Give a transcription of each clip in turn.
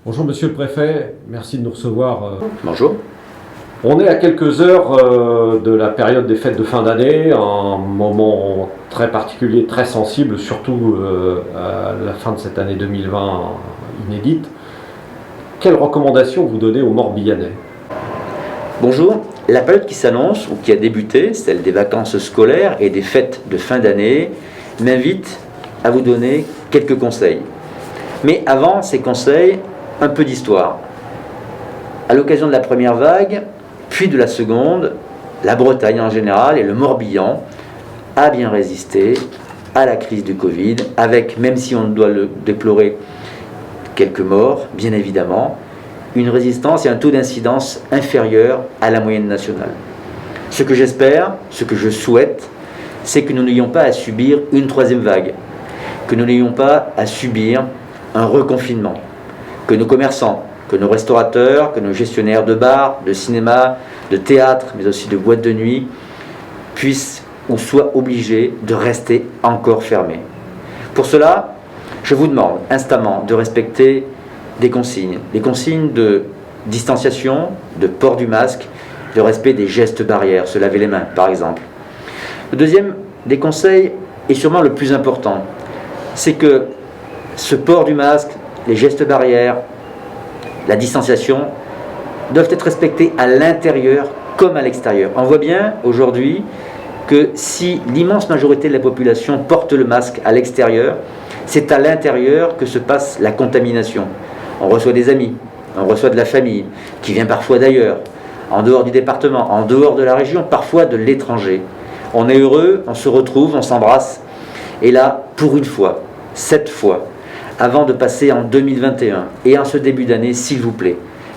Bonjour Monsieur le Préfet, merci de nous recevoir. Bonjour. On est à quelques heures de la période des fêtes de fin d'année, un moment très particulier, très sensible, surtout à la fin de cette année 2020 inédite. Quelles recommandations vous donnez aux Morbihanais? Bonjour. La période qui s'annonce, ou qui a débuté, celle des vacances scolaires et des fêtes de fin d'année, m'invite à vous donner quelques conseils. Mais avant ces conseils, un peu d'histoire. À l'occasion de la première vague, puis de la seconde, la Bretagne en général et le Morbihan a bien résisté à la crise du Covid, avec, même si on doit le déplorer, quelques morts, bien évidemment, une résistance et un taux d'incidence inférieur à la moyenne nationale. Ce que j'espère, ce que je souhaite, c'est que nous n'ayons pas à subir une troisième vague, que nous n'ayons pas à subir un reconfinement, que nos commerçants, que nos restaurateurs, que nos gestionnaires de bars, de cinéma, de théâtre, mais aussi de boîtes de nuit, puissent ou soient obligés de rester encore fermés. Pour cela, je vous demande instamment de respecter des consignes de distanciation, de port du masque, de respect des gestes barrières, se laver les mains par exemple. Le deuxième des conseils, et sûrement le plus important, c'est que ce port du masque, les gestes barrières, la distanciation doivent être respectés à l'intérieur comme à l'extérieur. On voit bien aujourd'hui que si l'immense majorité de la population porte le masque à l'extérieur, c'est à l'intérieur que se passe la contamination. On reçoit des amis, on reçoit de la famille qui vient parfois d'ailleurs, en dehors du département, en dehors de la région, parfois de l'étranger. On est heureux, on se retrouve, on s'embrasse. Et là, pour une fois, cette fois, avant de passer en 2021 et en ce début d'année, s'il vous plaît,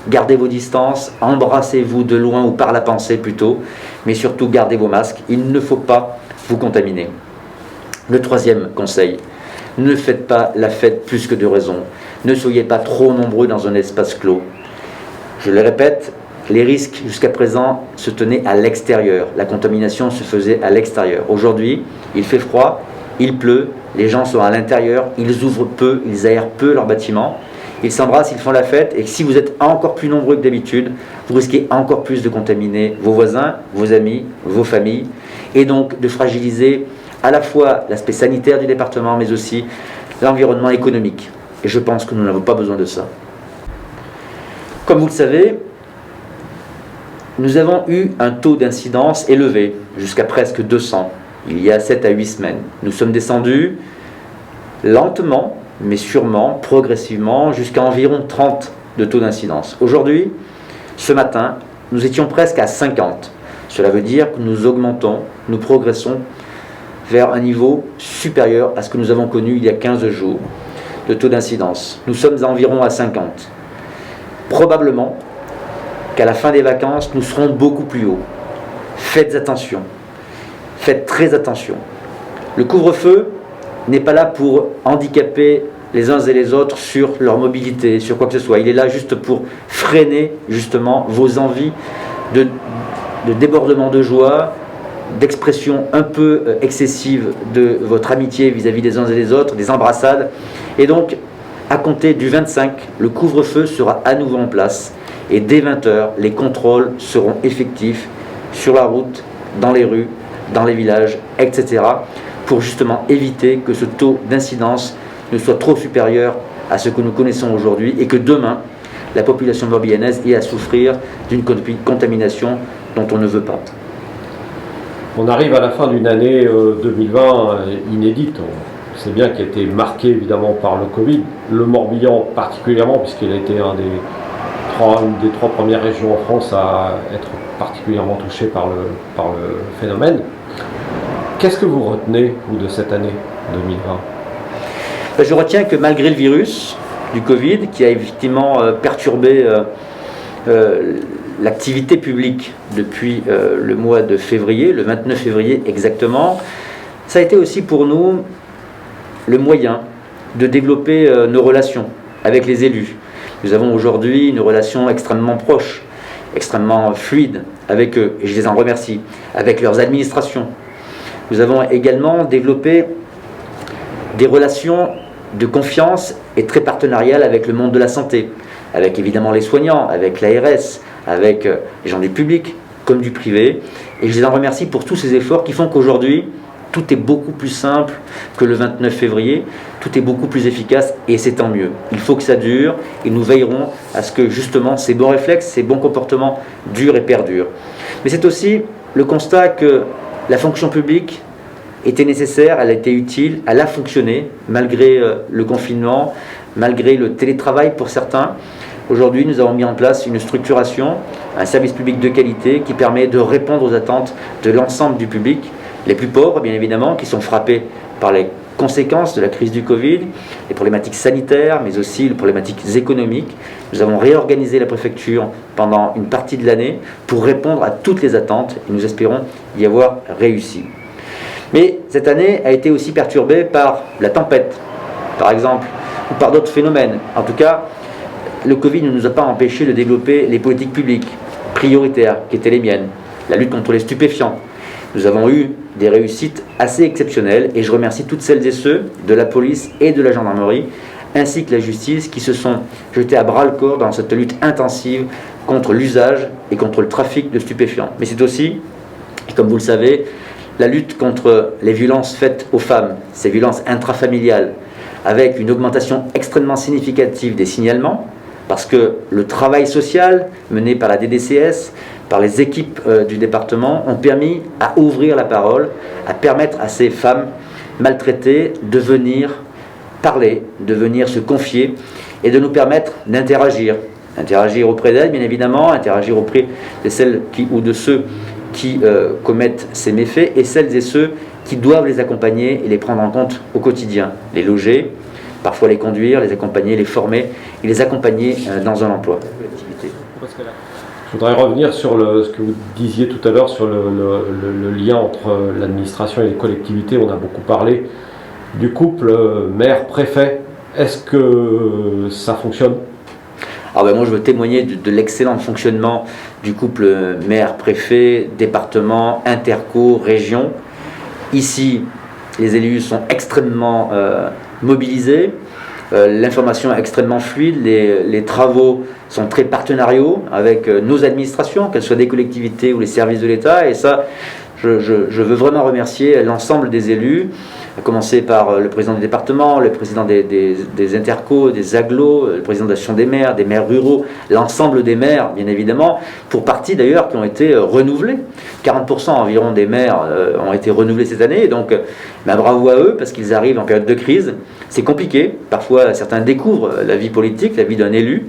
gardez vos distances, embrassez-vous de loin ou par la pensée plutôt, mais surtout gardez vos masques, il ne faut pas vous contaminer. Le troisième conseil, ne faites pas la fête plus que de raison, ne soyez pas trop nombreux dans un espace clos. Je le répète, les risques jusqu'à présent se tenaient à l'extérieur, la contamination se faisait à l'extérieur. Aujourd'hui, il fait froid, il pleut, les gens sont à l'intérieur, ils ouvrent peu, ils aèrent peu leurs bâtiments, ils s'embrassent, ils font la fête, et si vous êtes encore plus nombreux que d'habitude, vous risquez encore plus de contaminer vos voisins, vos amis, vos familles, et donc de fragiliser à la fois l'aspect sanitaire du département, mais aussi l'environnement économique. Et je pense que nous n'avons pas besoin de ça. Comme vous le savez, nous avons eu un taux d'incidence élevé, jusqu'à presque 200. Il y a 7 à 8 semaines. Nous sommes descendus lentement, mais sûrement, progressivement, jusqu'à environ 30 de taux d'incidence. Aujourd'hui, ce matin, nous étions presque à 50. Cela veut dire que nous augmentons, nous progressons vers un niveau supérieur à ce que nous avons connu il y a 15 jours de taux d'incidence. Nous sommes environ à 50. Probablement qu'à la fin des vacances, nous serons beaucoup plus haut. Faites attention. Faites très attention. Le couvre-feu n'est pas là pour handicaper les uns et les autres sur leur mobilité, sur quoi que ce soit. Il est là juste pour freiner justement vos envies de débordement de joie, d'expression un peu excessive de votre amitié vis-à-vis des uns et des autres, des embrassades. Et donc, à compter du 25, le couvre-feu sera à nouveau en place. Et dès 20h, les contrôles seront effectifs sur la route, dans les rues, dans les villages, etc., pour justement éviter que ce taux d'incidence ne soit trop supérieur à ce que nous connaissons aujourd'hui et que demain, la population morbihanaise ait à souffrir d'une contamination dont on ne veut pas. On arrive à la fin d'une année 2020 inédite. On sait bien qu'elle a été marquée évidemment par le Covid, le Morbihan particulièrement, puisqu'il a été une des trois premières régions en France à être particulièrement touchée par le phénomène. Qu'est-ce que vous retenez, vous, de cette année 2020 ? Je retiens que malgré le virus du Covid, qui a effectivement perturbé l'activité publique depuis le mois de février, le 29 février exactement, ça a été aussi pour nous le moyen de développer nos relations avec les élus. Nous avons aujourd'hui une relation extrêmement proche, extrêmement fluide avec eux, et je les en remercie, avec leurs administrations. Nous avons également développé des relations de confiance et très partenariales avec le monde de la santé. avec évidemment les soignants, avec l'ARS, avec les gens du public comme du privé. Et je les en remercie pour tous ces efforts qui font qu'aujourd'hui, tout est beaucoup plus simple que le 29 février, tout est beaucoup plus efficace et c'est tant mieux. Il faut que ça dure et nous veillerons à ce que justement ces bons réflexes, ces bons comportements durent et perdurent. Mais c'est aussi le constat que la fonction publique était nécessaire, elle a été utile, elle a fonctionné malgré le confinement, malgré le télétravail pour certains. Aujourd'hui, nous avons mis en place une structuration, un service public de qualité qui permet de répondre aux attentes de l'ensemble du public, les plus pauvres bien évidemment, qui sont frappés par les conséquences de la crise du Covid, les problématiques sanitaires, mais aussi les problématiques économiques. Nous avons réorganisé la préfecture pendant une partie de l'année pour répondre à toutes les attentes et nous espérons y avoir réussi. Mais cette année a été aussi perturbée par la tempête, par exemple, ou par d'autres phénomènes. En tout cas, le Covid ne nous a pas empêché de développer les politiques publiques prioritaires qui étaient les miennes. La lutte contre les stupéfiants. Nous avons eu des réussites assez exceptionnelles et je remercie toutes celles et ceux de la police et de la gendarmerie ainsi que la justice qui se sont jetés à bras-le-corps dans cette lutte intensive contre l'usage et contre le trafic de stupéfiants. Mais c'est aussi, comme vous le savez, la lutte contre les violences faites aux femmes, ces violences intrafamiliales, avec une augmentation extrêmement significative des signalements, parce que le travail social mené par la DDCS, par les équipes du département, ont permis à ouvrir la parole, à permettre à ces femmes maltraitées de venir parler, de venir se confier et de nous permettre d'interagir. Interagir auprès d'elles, bien évidemment, interagir auprès de celles ou de ceux qui commettent ces méfaits et celles et ceux qui doivent les accompagner et les prendre en compte au quotidien, les loger, parfois les conduire, les accompagner, les former et les accompagner dans un emploi. Je voudrais revenir sur ce que vous disiez tout à l'heure sur le lien entre l'administration et les collectivités. On a beaucoup parlé du couple maire-préfet. Est-ce que ça fonctionne ? Alors moi je veux témoigner de l'excellent fonctionnement du couple maire-préfet, département, interco, région. Ici, les élus sont extrêmement mobilisés, l'information est extrêmement fluide, les travaux sont très partenariaux avec nos administrations, qu'elles soient des collectivités ou les services de l'État, et ça, je veux vraiment remercier l'ensemble des élus, à commencer par le président du département, le président des intercos, des agglos, le président de l'association des maires ruraux, l'ensemble des maires, bien évidemment, pour partie d'ailleurs qui ont été renouvelés. 40% environ des maires ont été renouvelés cette année, et donc bravo à eux, parce qu'ils arrivent en période de crise. C'est compliqué, parfois certains découvrent la vie politique, la vie d'un élu,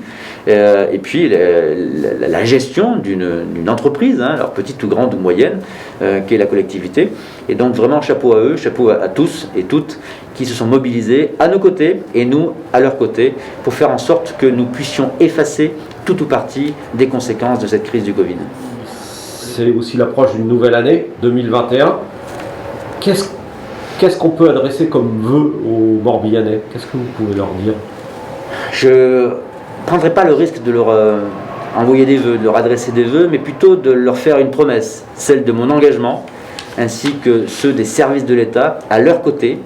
et puis la gestion d'une entreprise, alors petite ou grande ou moyenne, qu'est la collectivité. Et donc vraiment chapeau à eux, chapeau à tous et toutes qui se sont mobilisés à nos côtés et nous à leur côté pour faire en sorte que nous puissions effacer tout ou partie des conséquences de cette crise du Covid. C'est aussi l'approche d'une nouvelle année, 2021. Qu'est-ce qu'on peut adresser comme vœu aux Morbihanais ? Qu'est-ce que vous pouvez leur dire ? Je ne prendrai pas le risque de leur envoyer des vœux, de leur adresser des vœux, mais plutôt de leur faire une promesse, celle de mon engagement, ainsi que ceux des services de l'État, à leur côté,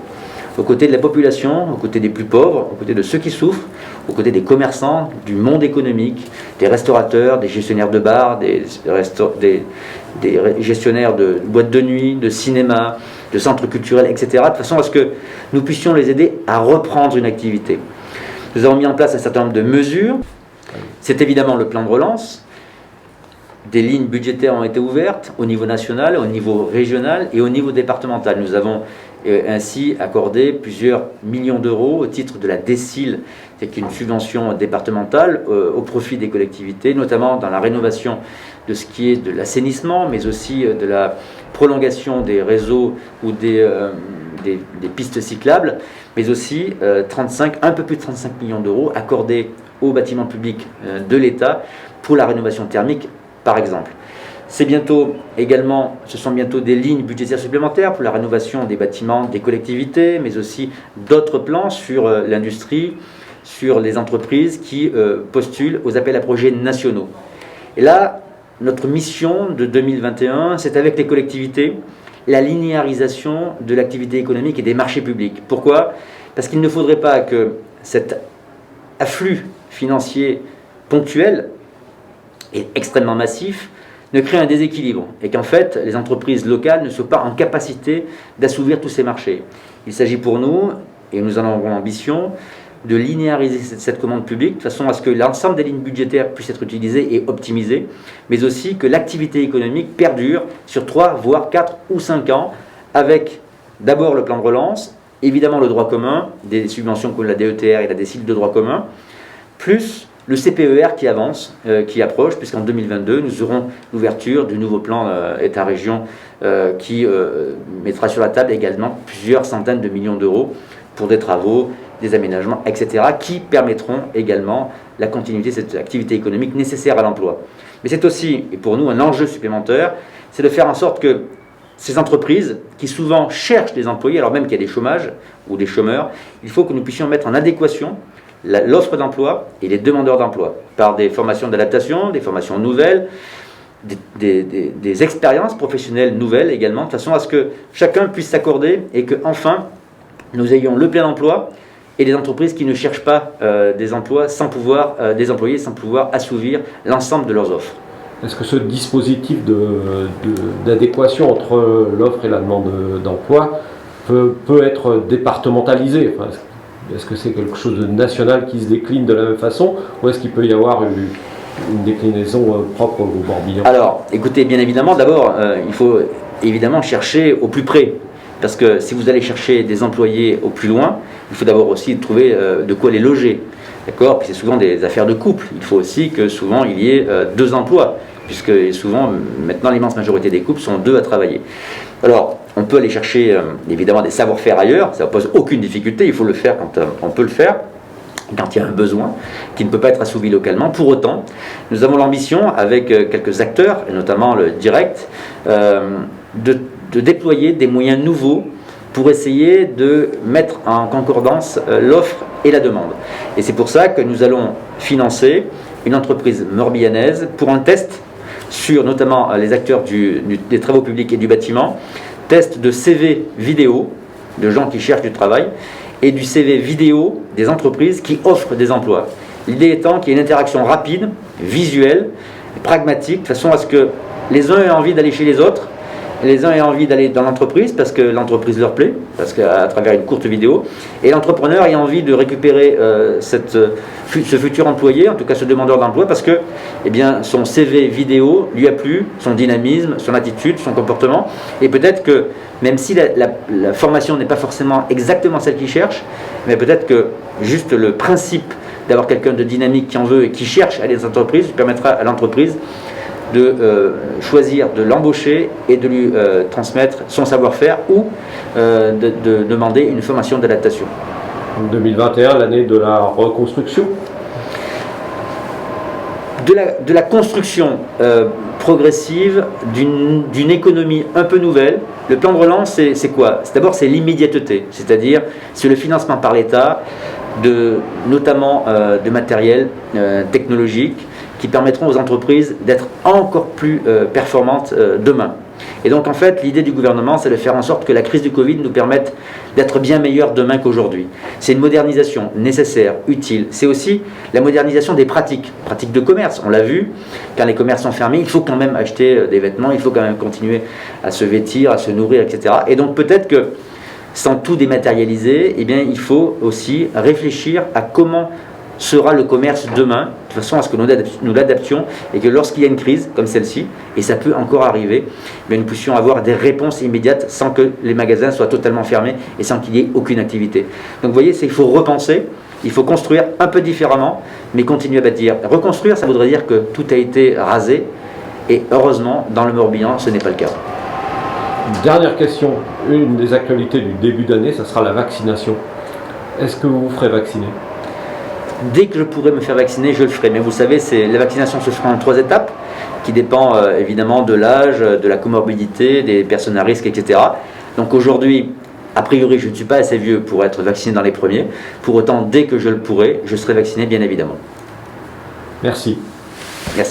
aux côtés de la population, aux côtés des plus pauvres, aux côtés de ceux qui souffrent, aux côtés des commerçants, du monde économique, des restaurateurs, des gestionnaires de bars, des gestionnaires de boîtes de nuit, de cinéma, de centres culturels, etc., de façon à ce que nous puissions les aider à reprendre une activité. Nous avons mis en place un certain nombre de mesures. C'est évidemment le plan de relance. Des lignes budgétaires ont été ouvertes au niveau national, au niveau régional et au niveau départemental. Nous avons ainsi accordé plusieurs millions d'euros au titre de la DSIL, c'est une subvention départementale au profit des collectivités, notamment dans la rénovation de ce qui est de l'assainissement, mais aussi de la prolongation des réseaux ou des pistes cyclables, mais aussi un peu plus de 35 millions d'euros accordés aux bâtiments publics de l'État pour la rénovation thermique, par exemple. Ce sont bientôt des lignes budgétaires supplémentaires pour la rénovation des bâtiments des collectivités, mais aussi d'autres plans sur l'industrie, sur les entreprises qui postulent aux appels à projets nationaux. Et là, notre mission de 2021, c'est avec les collectivités, la linéarisation de l'activité économique et des marchés publics. Pourquoi ? Parce qu'il ne faudrait pas que cet afflux financier ponctuel et extrêmement massif ne crée un déséquilibre et qu'en fait les entreprises locales ne soient pas en capacité d'assouvir tous ces marchés. Il s'agit pour nous, et nous en avons l'ambition, de linéariser cette commande publique de façon à ce que l'ensemble des lignes budgétaires puissent être utilisées et optimisées, mais aussi que l'activité économique perdure sur 3, voire 4 ou 5 ans, avec d'abord le plan de relance, évidemment le droit commun, des subventions comme la DETR et la DSIL de droit commun, plus le CPER qui avance, qui approche, puisqu'en 2022, nous aurons l'ouverture du nouveau plan État-région qui mettra sur la table également plusieurs centaines de millions d'euros pour des travaux, des aménagements, etc., qui permettront également la continuité de cette activité économique nécessaire à l'emploi. Mais c'est aussi, et pour nous, un enjeu supplémentaire, c'est de faire en sorte que ces entreprises, qui souvent cherchent des employés, alors même qu'il y a des chômages ou des chômeurs, il faut que nous puissions mettre en adéquation l'offre d'emploi et les demandeurs d'emploi, par des formations d'adaptation, des formations nouvelles, des expériences professionnelles nouvelles également, de façon à ce que chacun puisse s'accorder et que enfin nous ayons le plein emploi et des entreprises qui ne cherchent pas des emplois des employés sans pouvoir assouvir l'ensemble de leurs offres. Est-ce que ce dispositif d'adéquation entre l'offre et la demande d'emploi peut être départementalisé? Enfin, est-ce que c'est quelque chose de national qui se décline de la même façon, ou est-ce qu'il peut y avoir une déclinaison propre au Morbihan? Alors, écoutez, bien évidemment, d'abord, il faut évidemment chercher au plus près. Parce que si vous allez chercher des employés au plus loin, il faut d'abord aussi trouver de quoi les loger. D'accord? Puis c'est souvent des affaires de couple. Il faut aussi que souvent il y ait 2 emplois, puisque souvent, maintenant, l'immense majorité des couples sont 2 à travailler. Alors, on peut aller chercher évidemment des savoir-faire ailleurs, ça ne pose aucune difficulté, il faut le faire quand on peut le faire, quand il y a un besoin qui ne peut pas être assouvi localement. Pour autant, nous avons l'ambition, avec quelques acteurs, et notamment le direct, de déployer des moyens nouveaux pour essayer de mettre en concordance l'offre et la demande. Et c'est pour ça que nous allons financer une entreprise morbihanaise pour un test sur notamment les acteurs des travaux publics et du bâtiment, test de CV vidéo de gens qui cherchent du travail et du CV vidéo des entreprises qui offrent des emplois. L'idée étant qu'il y ait une interaction rapide, visuelle, pragmatique, de façon à ce que les uns aient envie d'aller chez les autres, les uns aient envie d'aller dans l'entreprise parce que l'entreprise leur plaît, parce qu'à travers une courte vidéo, et l'entrepreneur ait envie de récupérer ce futur employé, en tout cas ce demandeur d'emploi, parce que eh bien, son CV vidéo lui a plu, son dynamisme, son attitude, son comportement, et peut-être que même si la formation n'est pas forcément exactement celle qu'il cherche, mais peut-être que juste le principe d'avoir quelqu'un de dynamique qui en veut et qui cherche à aller dans l'entreprise permettra à l'entreprise de choisir de l'embaucher et de lui transmettre son savoir-faire ou de demander une formation d'adaptation. 2021, l'année de la reconstruction. De la construction progressive d'une économie un peu nouvelle. Le plan de relance, c'est quoi? D'abord, c'est l'immédiateté, c'est-à-dire c'est le financement par l'État, notamment de matériel technologique, qui permettront aux entreprises d'être encore plus performantes demain. Et donc en fait, l'idée du gouvernement, c'est de faire en sorte que la crise du Covid nous permette d'être bien meilleurs demain qu'aujourd'hui. C'est une modernisation nécessaire, utile. C'est aussi la modernisation des pratiques de commerce. On l'a vu, quand les commerces sont fermés, il faut quand même acheter des vêtements, il faut quand même continuer à se vêtir, à se nourrir, etc. Et donc peut-être que sans tout dématérialiser, eh bien, il faut aussi réfléchir à comment sera le commerce demain, de façon à ce que nous l'adaptions et que lorsqu'il y a une crise comme celle-ci, et ça peut encore arriver, mais nous puissions avoir des réponses immédiates sans que les magasins soient totalement fermés et sans qu'il y ait aucune activité. Donc vous voyez, il faut repenser, il faut construire un peu différemment, mais continuer à bâtir. Reconstruire, ça voudrait dire que tout a été rasé, et heureusement, dans le Morbihan, ce n'est pas le cas. Dernière question, une des actualités du début d'année, ça sera la vaccination. Est-ce que vous vous ferez vacciner ? Dès que je pourrai me faire vacciner, je le ferai. Mais vous savez, la vaccination se fera en 3 étapes, qui dépend évidemment de l'âge, de la comorbidité, des personnes à risque, etc. Donc aujourd'hui, a priori, je ne suis pas assez vieux pour être vacciné dans les premiers. Pour autant, dès que je le pourrai, je serai vacciné, bien évidemment. Merci. Merci.